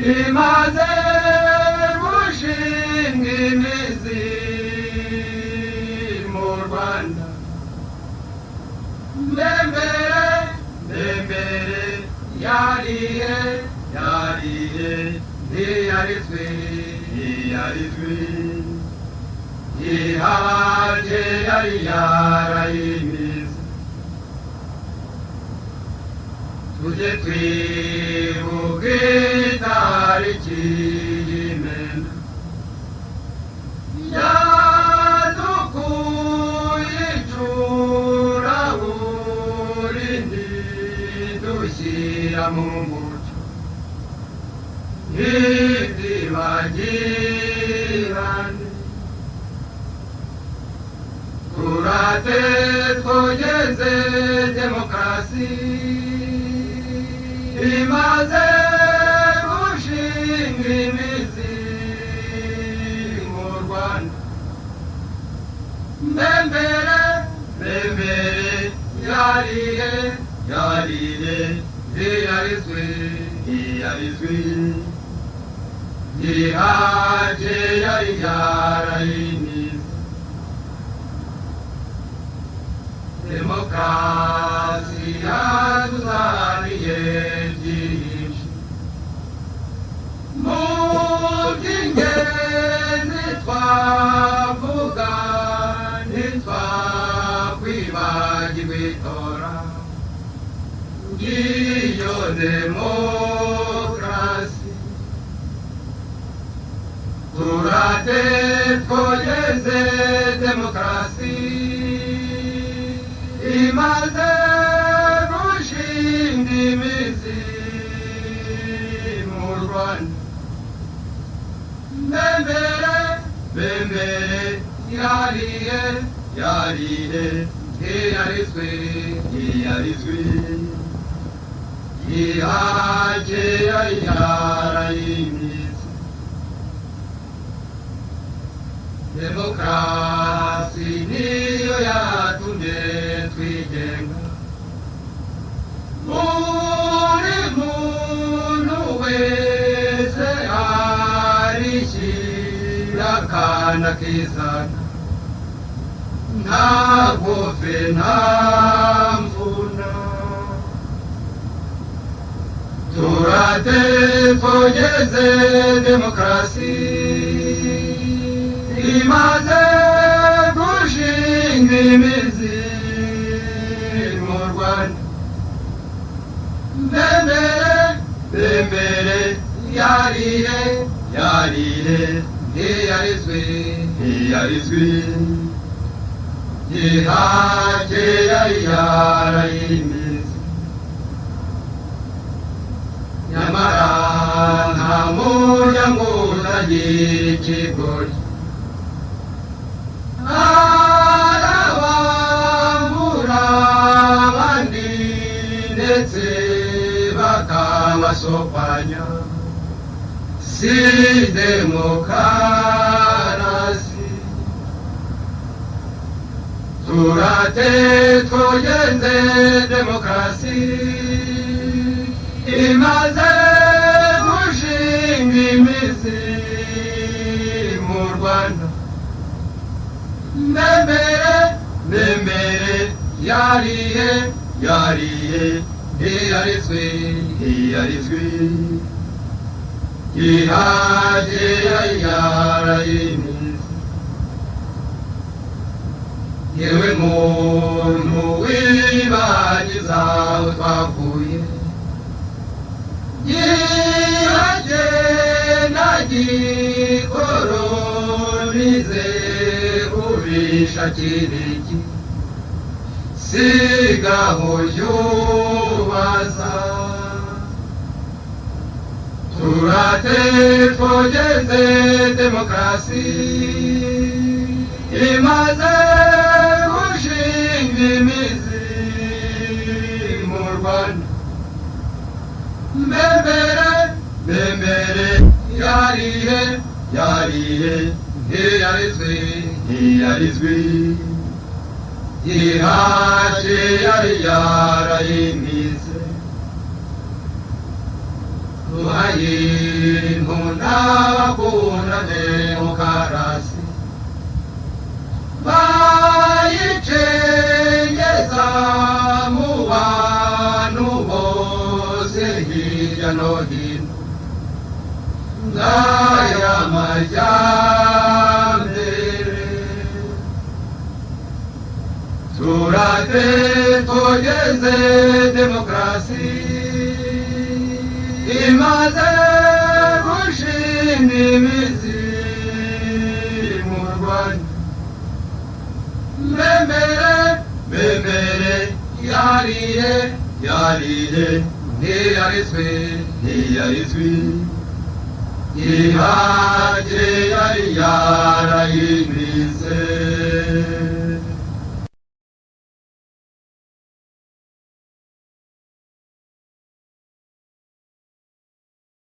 imaze gushinga imizi mu Rwanda. Mbembere yarihe ntiyarizwe yihaje yari yarayimize. Tujye twibuka itariki y'Imena yadukuye icuraburindi dushyira mu muco ntitwibagirane. Turate twogeze demokarasi imaze gushinga imizi mu Rwanda. Mbembere yarihe ntiyarizwe yihaje yari yarayimize. Demokarasi yatuzaniye byinshi mu by'ingenzi twavuga ntitwakwibagirwa itora. Ngiyo demokarasi turate twogeze demokarasi imaze gushinga imizi mu Rwanda. Mbembere yarihe ntiyarizwe yihaje yari yarayimize. Demokarasi niyo yatumye twigenga. Buri muntu wese arishyira akana kizana, nta gove nta mvuna. Turate twogeze demokarasi imaze gushinga imizi mu Rwanda. Mbembere yarihe ntiyarizwe yihaje yari yarayimize. Nyamara nta muryango utagira ikigori. Arabambura abandi ndetse bakabasopanya. Si demokarasi. Turate twogeze demokarasi imaze gushinga imizi mu Rwanda. Mbembere yarihe ntiyarizwe yihaje yari yarayimize. Yewe muntu wibagiza aho twavuye, yihaje nagikoronize ubishakira iki. Sigaho yubaza. Turate twogeze demokarasi imaze gushinga imizi mu Rwanda. Mbembere yarihe ntiyarizwe yihaje yari yarayimize. duhayimpunta bakunda demokarasi bayicengeza mu bantu bose hirya no hino ngaya majyambere turate tugeze demokarasi imaze gushinga imizi mu Rwanda mbembere yarihe ntiyarizwe ihage yari yarayiminze